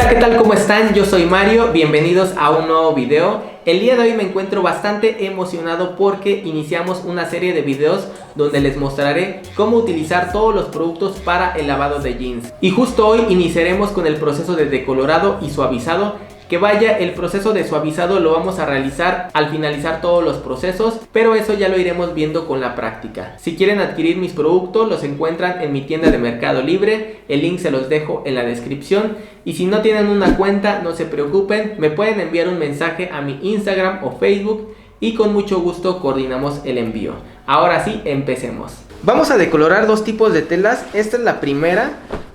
Hola, ¿qué tal? ¿Cómo están? Yo soy Mario, bienvenidos a un nuevo video. El día de hoy me encuentro bastante emocionado porque iniciamos una serie de videos donde les mostraré cómo utilizar todos los productos para el lavado de jeans. Y justo hoy iniciaremos con el proceso de decolorado y suavizado. Que vaya, el proceso de suavizado lo vamos a realizar al finalizar todos los procesos, pero eso ya lo iremos viendo con la práctica. Si quieren adquirir mis productos, los encuentran en mi tienda de Mercado Libre, el link se los dejo en la descripción. Y si no tienen una cuenta, no se preocupen, me pueden enviar un mensaje a mi Instagram o Facebook y con mucho gusto coordinamos el envío. Ahora sí, empecemos. Vamos a decolorar dos tipos de telas. Esta es la primera.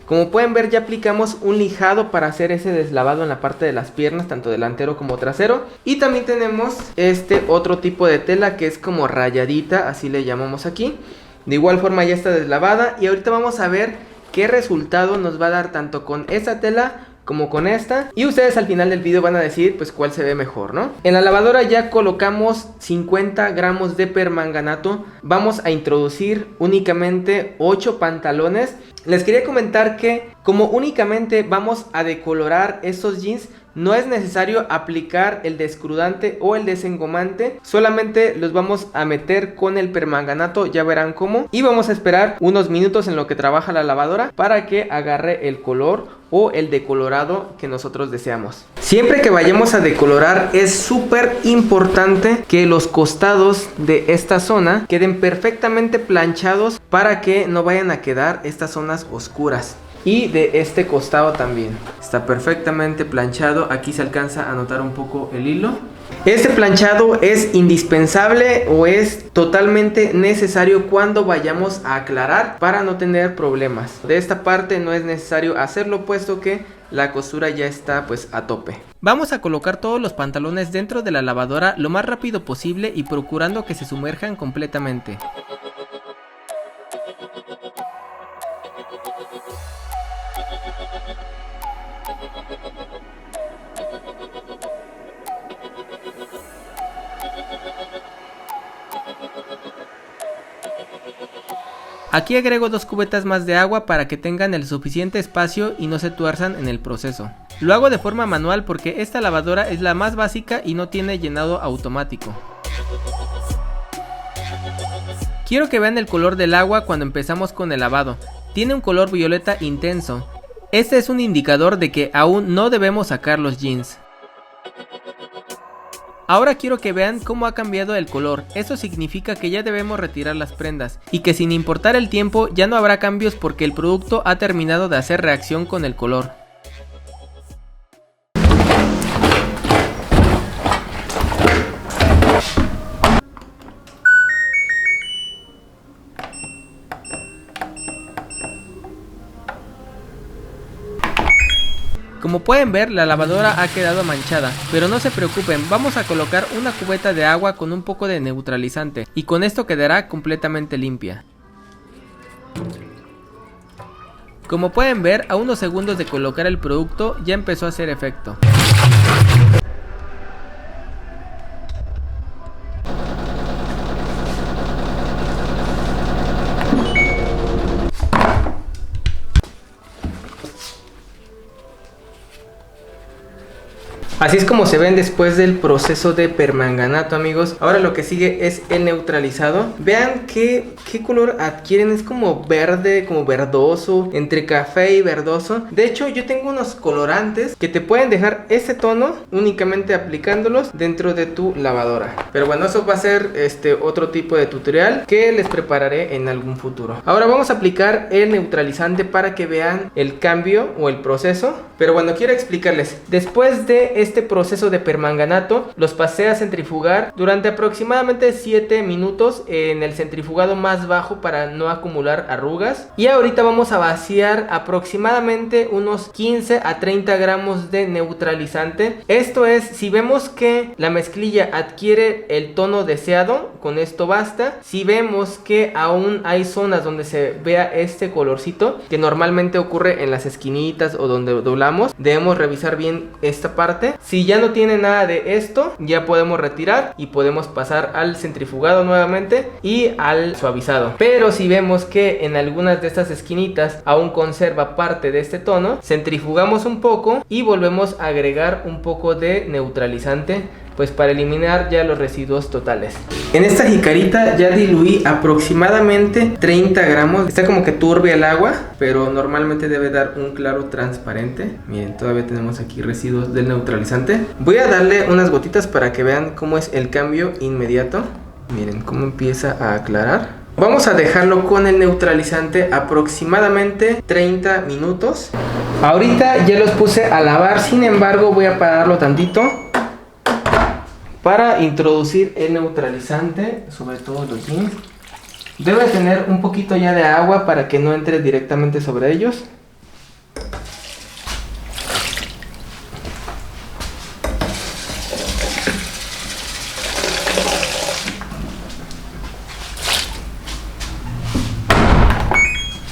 Como pueden ver, ya aplicamos un lijado para hacer ese deslavado en la parte de las piernas, tanto delantero como trasero. Y también tenemos este otro tipo de tela que es como rayadita, así le llamamos aquí. De igual forma ya está deslavada y ahorita vamos a ver qué resultado nos va a dar tanto con esta tela como con esta. Y ustedes al final del video van a decir pues cuál se ve mejor, ¿no? En la lavadora ya colocamos 50 gramos de permanganato. Vamos a introducir únicamente 8 pantalones. Les quería comentar que como únicamente vamos a decolorar estos jeans, no es necesario aplicar el descrudante o el desengomante. Solamente los vamos a meter con el permanganato, ya verán cómo. Y vamos a esperar unos minutos en lo que trabaja la lavadora para que agarre el color o el decolorado que nosotros deseamos. Siempre que vayamos a decolorar es súper importante que los costados de esta zona queden perfectamente planchados para que no vayan a quedar estas zonas oscuras. Y de este costado también está perfectamente planchado. Aquí se alcanza a notar un poco el hilo. Este planchado es indispensable o es totalmente necesario cuando vayamos a aclarar para no tener problemas. De esta parte no es necesario hacerlo puesto que la costura ya está pues a tope. Vamos a colocar todos los pantalones dentro de la lavadora lo más rápido posible y procurando que se sumerjan completamente. Aquí agrego 2 cubetas más de agua para que tengan el suficiente espacio y no se tuerzan en el proceso. Lo hago de forma manual porque esta lavadora es la más básica y no tiene llenado automático. Quiero que vean el color del agua cuando empezamos con el lavado. Tiene un color violeta intenso. Este es un indicador de que aún no debemos sacar los jeans. Ahora quiero que vean cómo ha cambiado el color. Eso significa que ya debemos retirar las prendas y que sin importar el tiempo ya no habrá cambios porque el producto ha terminado de hacer reacción con el color. Como pueden ver, la lavadora ha quedado manchada, pero no se preocupen, vamos a colocar una cubeta de agua con un poco de neutralizante y con esto quedará completamente limpia. Como pueden ver, a unos segundos de colocar el producto ya empezó a hacer efecto. Así es como se ven después del proceso de permanganato, amigos. Ahora lo que sigue es el neutralizado. Vean qué color adquieren. Es como verde, como verdoso, entre café y verdoso. De hecho, yo tengo unos colorantes que te pueden dejar ese tono únicamente aplicándolos dentro de tu lavadora. Pero bueno, eso va a ser otro tipo de tutorial que les prepararé en algún futuro. Ahora vamos a aplicar el neutralizante para que vean el cambio o el proceso. Pero bueno, quiero explicarles. Después de este proceso de permanganato, los pasé a centrifugar durante aproximadamente 7 minutos en el centrifugado más bajo para no acumular arrugas. Y ahorita vamos a vaciar aproximadamente unos 15 a 30 gramos de neutralizante. Esto es, si vemos que la mezclilla adquiere el tono deseado, con esto basta. Si vemos que aún hay zonas donde se vea este colorcito, que normalmente ocurre en las esquinitas o donde doblamos, debemos revisar bien esta parte. Si ya no tiene nada de esto, ya podemos retirar y podemos pasar al centrifugado nuevamente y al suavizado. Pero si vemos que en algunas de estas esquinitas aún conserva parte de este tono, centrifugamos un poco y volvemos a agregar un poco de neutralizante, pues para eliminar ya los residuos totales. En esta jicarita ya diluí aproximadamente 30 gramos. Está como que turbia el agua, pero normalmente debe dar un claro transparente. Miren, todavía tenemos aquí residuos del neutralizante. Voy a darle unas gotitas para que vean cómo es el cambio inmediato. Miren cómo empieza a aclarar. Vamos a dejarlo con el neutralizante aproximadamente 30 minutos. Ahorita ya los puse a lavar, sin embargo voy a pararlo tantito para introducir el neutralizante, sobre todo los jeans. Debe tener un poquito ya de agua para que no entre directamente sobre ellos.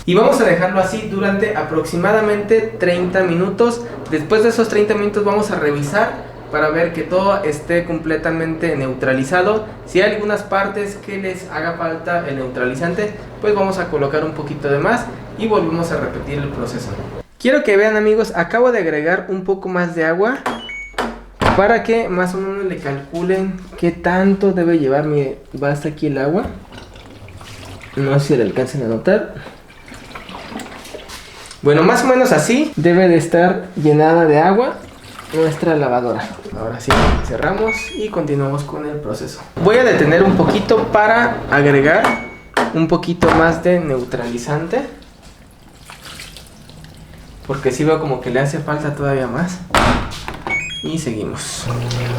Y vamos a dejarlo así durante aproximadamente 30 minutos. Después de esos 30 minutos vamos a revisar para ver que todo esté completamente neutralizado. Si hay algunas partes que les haga falta el neutralizante, pues vamos a colocar un poquito de más y volvemos a repetir el proceso. Quiero que vean, amigos, acabo de agregar un poco más de agua para que más o menos le calculen qué tanto debe llevar. Mire, va hasta aquí el agua. No sé si le alcancen a notar. Bueno, más o menos así debe de estar llenada de agua nuestra lavadora. Ahora sí, cerramos y continuamos con el proceso. Voy a detener un poquito para agregar un poquito más de neutralizante, porque sí veo como que le hace falta todavía más. Y seguimos.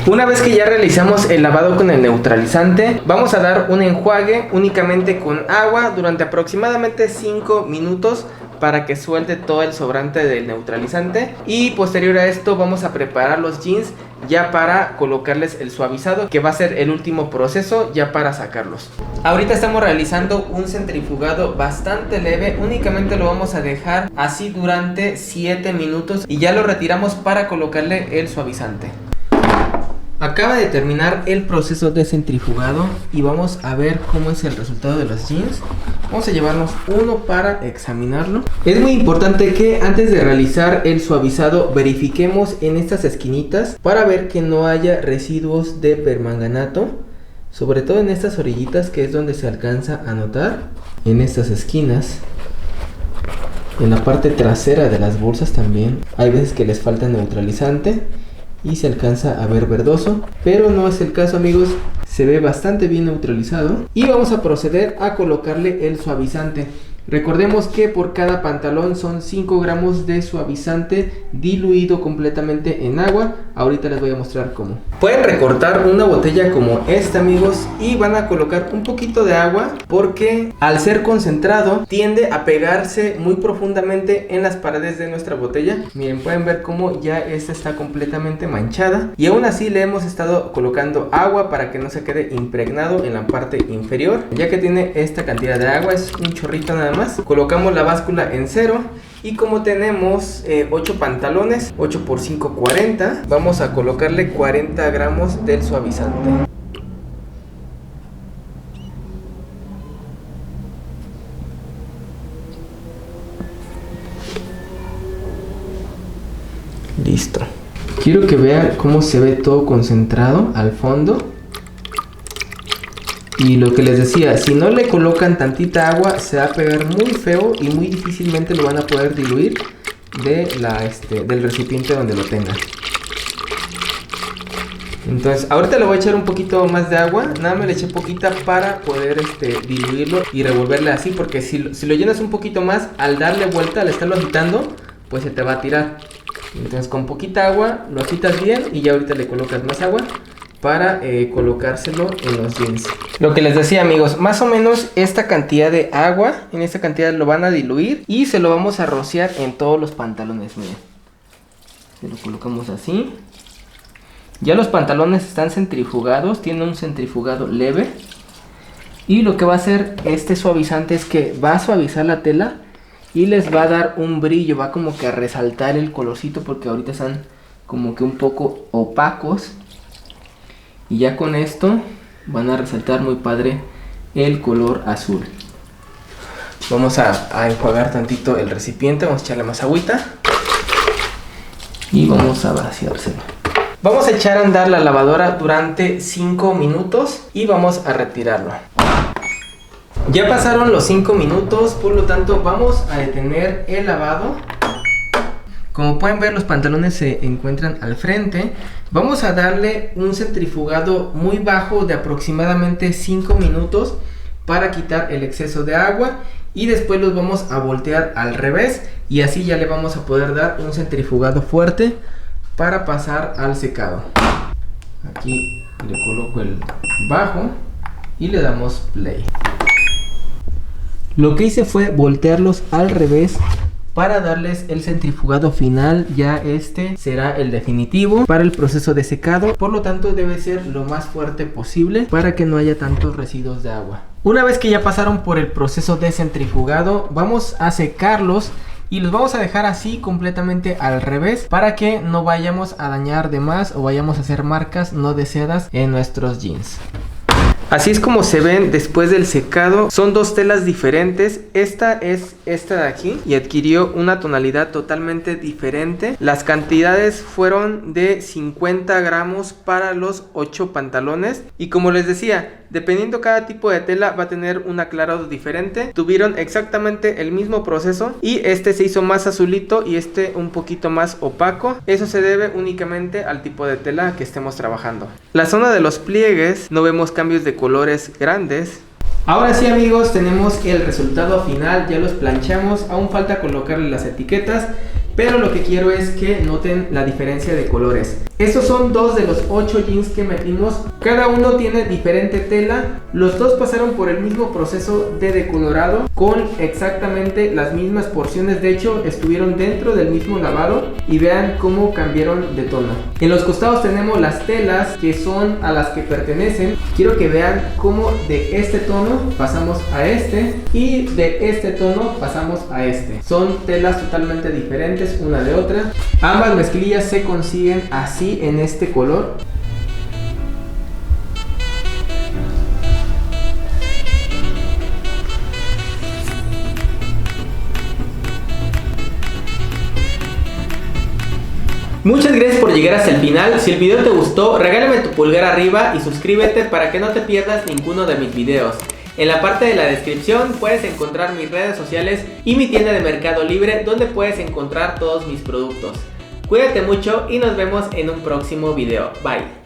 Una vez que ya realizamos el lavado con el neutralizante, vamos a dar un enjuague únicamente con agua durante aproximadamente 5 minutos para que suelte todo el sobrante del neutralizante. Y posterior a esto vamos a preparar los jeans ya para colocarles el suavizado, que va a ser el último proceso ya para sacarlos. Ahorita estamos realizando un centrifugado bastante leve, únicamente lo vamos a dejar así durante 7 minutos y ya lo retiramos para colocarle el suavizante. Acaba de terminar el proceso de centrifugado y vamos a ver cómo es el resultado de los jeans. Vamos a llevarnos uno para examinarlo. Es muy importante que antes de realizar el suavizado verifiquemos en estas esquinitas para ver que no haya residuos de permanganato, sobre todo en estas orillitas, que es donde se alcanza a notar. En estas esquinas, en la parte trasera de las bolsas también hay veces que les falta neutralizante y se alcanza a ver verdoso, pero no es el caso, amigos. Se ve bastante bien neutralizado y vamos a proceder a colocarle el suavizante. Recordemos que por cada pantalón son 5 gramos de suavizante diluido completamente en agua. Ahorita les voy a mostrar cómo. Pueden recortar una botella como esta, amigos, y van a colocar un poquito de agua, porque al ser concentrado tiende a pegarse muy profundamente en las paredes de nuestra botella. Miren, pueden ver cómo ya esta está completamente manchada, y aún así le hemos estado colocando agua para que no se quede impregnado en la parte inferior. Ya que tiene esta cantidad de agua, es un chorrito nada más, colocamos la báscula en 0 y como tenemos 8 pantalones, 8 por 5, 40, vamos a colocarle 40 gramos del suavizante. Listo. Quiero que vean cómo se ve todo concentrado al fondo. Y lo que les decía, si no le colocan tantita agua, se va a pegar muy feo y muy difícilmente lo van a poder diluir del recipiente donde lo tengan. Entonces, ahorita le voy a echar un poquito más de agua. Nada más le eché poquita para poder diluirlo y revolverle así, porque si lo llenas un poquito más, al darle vuelta, al estarlo agitando, pues se te va a tirar. Entonces, con poquita agua lo agitas bien y ya ahorita le colocas más agua para colocárselo en los jeans. Lo que les decía, amigos, más o menos esta cantidad de agua, en esta cantidad lo van a diluir y se lo vamos a rociar en todos los pantalones. Miren, se lo colocamos así. Ya los pantalones están centrifugados, tienen un centrifugado leve, y lo que va a hacer este suavizante es que va a suavizar la tela y les va a dar un brillo, va como que a resaltar el colorcito, porque ahorita están como que un poco opacos. Y ya con esto van a resaltar muy padre el color azul. Vamos a enjuagar tantito el recipiente, vamos a echarle más agüita. Y vamos a vaciárselo. Vamos a echar a andar la lavadora durante 5 minutos y vamos a retirarlo. Ya pasaron los 5 minutos, por lo tanto vamos a detener el lavado. Como pueden ver, los pantalones se encuentran al frente. Vamos a darle un centrifugado muy bajo de aproximadamente 5 minutos para quitar el exceso de agua. Y después los vamos a voltear al revés y así ya le vamos a poder dar un centrifugado fuerte para pasar al secado. Aquí le coloco el bajo y le damos play. Lo que hice fue voltearlos al revés para darles el centrifugado final. Ya este será el definitivo para el proceso de secado, por lo tanto debe ser lo más fuerte posible para que no haya tantos residuos de agua. Una vez que ya pasaron por el proceso de centrifugado, vamos a secarlos y los vamos a dejar así completamente al revés para que no vayamos a dañar de más o vayamos a hacer marcas no deseadas en nuestros jeans. Así es como se ven después del secado. Son dos telas diferentes. Esta es esta de aquí y adquirió una tonalidad totalmente diferente. Las cantidades fueron de 50 gramos para los 8 pantalones. Y como les decía, dependiendo cada tipo de tela va a tener un aclarado diferente. Tuvieron exactamente el mismo proceso y este se hizo más azulito y este un poquito más opaco. Eso se debe únicamente al tipo de tela que estemos trabajando. La zona de los pliegues no vemos cambios de colores grandes. Ahora sí, amigos, tenemos el resultado final. Ya los planchamos, aún falta colocarle las etiquetas, pero lo que quiero es que noten la diferencia de colores. Estos son 2 de los 8 jeans que metimos. Cada uno tiene diferente tela. Los dos pasaron por el mismo proceso de decolorado con exactamente las mismas porciones. De hecho, estuvieron dentro del mismo lavado y vean cómo cambiaron de tono. En los costados tenemos las telas que son a las que pertenecen. Quiero que vean cómo de este tono pasamos a este y de este tono pasamos a este. Son telas totalmente diferentes una de otra. Ambas mezclillas se consiguen así en este color. Muchas gracias por llegar hasta el final. Si el video te gustó, regálame tu pulgar arriba y suscríbete para que no te pierdas ninguno de mis videos. En la parte de la descripción puedes encontrar mis redes sociales y mi tienda de Mercado Libre, donde puedes encontrar todos mis productos. Cuídate mucho y nos vemos en un próximo video. Bye.